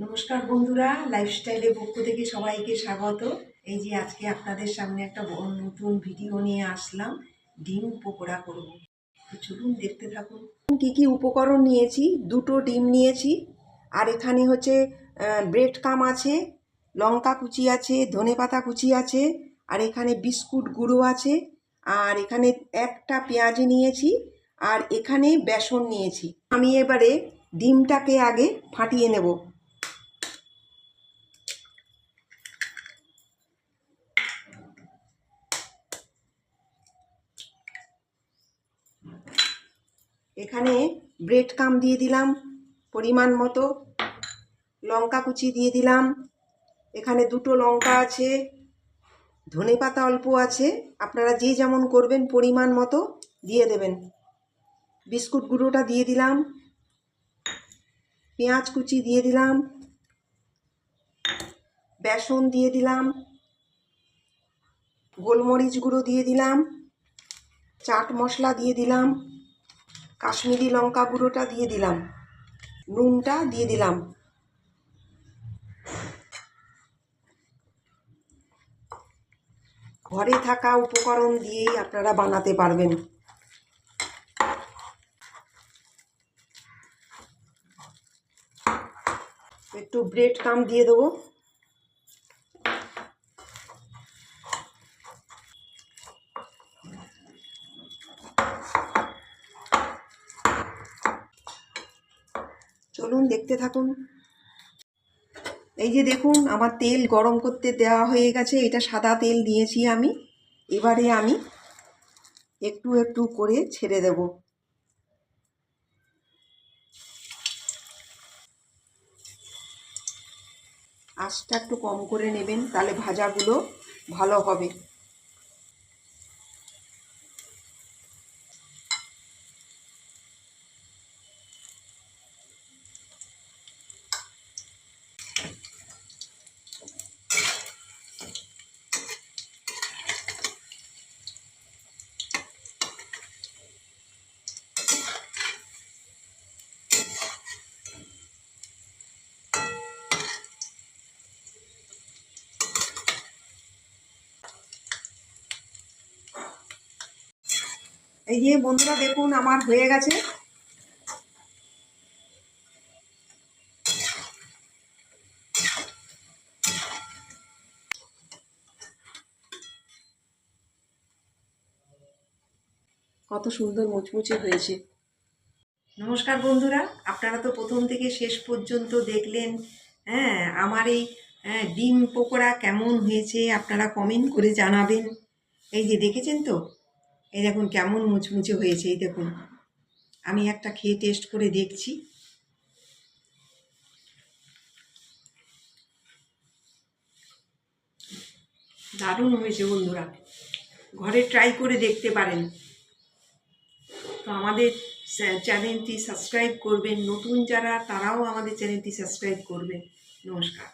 নমস্কার বন্ধুরা, লাইফস্টাইলের পক্ষ থেকে সবাইকে স্বাগত। এই যে আজকে আপনাদের সামনে একটা নতুন ভিডিও নিয়ে আসলাম। ডিম পকোড়া করব, তো চলুন দেখতে থাকুন। কি কি উপকরণ নিয়েছি? দুটো ডিম নিয়েছি, আর এখানে হচ্ছে ব্রেড কাম আছে, লঙ্কা কুচি আছে, ধনেপাতা কুচি আছে, আর এখানে বিস্কুট গুঁড়ো আছে, আর এখানে একটা পেঁয়াজ নিয়েছি, আর এখানে বেসন নিয়েছি। আমি এবারে ডিমটাকে আগে ফাটিয়ে নেব। এখানে ব্রেড কাম দিয়ে দিলাম পরিমাণ মতো, লঙ্কা কুচি দিয়ে দিলাম, এখানে দুটো লঙ্কা আছে, ধনেপাতা অল্প আছে, আপনারা যে যেমন করবেন পরিমাণ মতো দিয়ে দেবেন। বিস্কুট গুঁড়োটা দিয়ে দিলাম, পেঁয়াজ কুচি দিয়ে দিলাম, বেসন দিয়ে দিলাম, গোলমরিচ গুঁড়ো দিয়ে দিলাম, চাট মশলা দিয়ে দিলাম, কাশ্মীরি লঙ্কা গুঁড়োটা দিয়ে দিলাম, নুনটা দিয়ে দিলাম। ঘরে থাকা উপকরণ দিয়েই আপনারা বানাতে পারবেন। একটু ব্রেড কাম দিয়ে দেবো। চলুন দেখতে থাকুন। এই যে দেখুন, আমার তেল গরম করতে দেওয়া হয়ে গেছে। এটা সাদা তেল দিয়েছি আমি। এবারে আমি একটু একটু করে ছেড়ে দেব। আঁচটা একটু কম করে নেবেন, তাহলে ভাজাগুলো ভালো হবে। এই যে বন্ধুরা দেখুন, আমার হয়ে গেছে। কত সুন্দর মুচমুচে হয়েছে। নমস্কার বন্ধুরা, আপনারা তো প্রথম থেকে শেষ পর্যন্ত দেখলেন। আমার এই ডিম পকোড়া কেমন হয়েছে আপনারা কমেন্ট করে জানাবেন। এই যে দেখেছেন তো, এই দেখুন কেমন মুচমুচে হয়েছে। এই দেখুন, আমি একটা খেয়ে টেস্ট করে দেখছি। দারুণ হয়েছে বন্ধুরা, ঘরে ট্রাই করে দেখতে পারেন। তো আমাদের চ্যানেলটি সাবস্ক্রাইব করবেন, নতুন যারা তারাও আমাদের চ্যানেলটি সাবস্ক্রাইব করবেন। নমস্কার।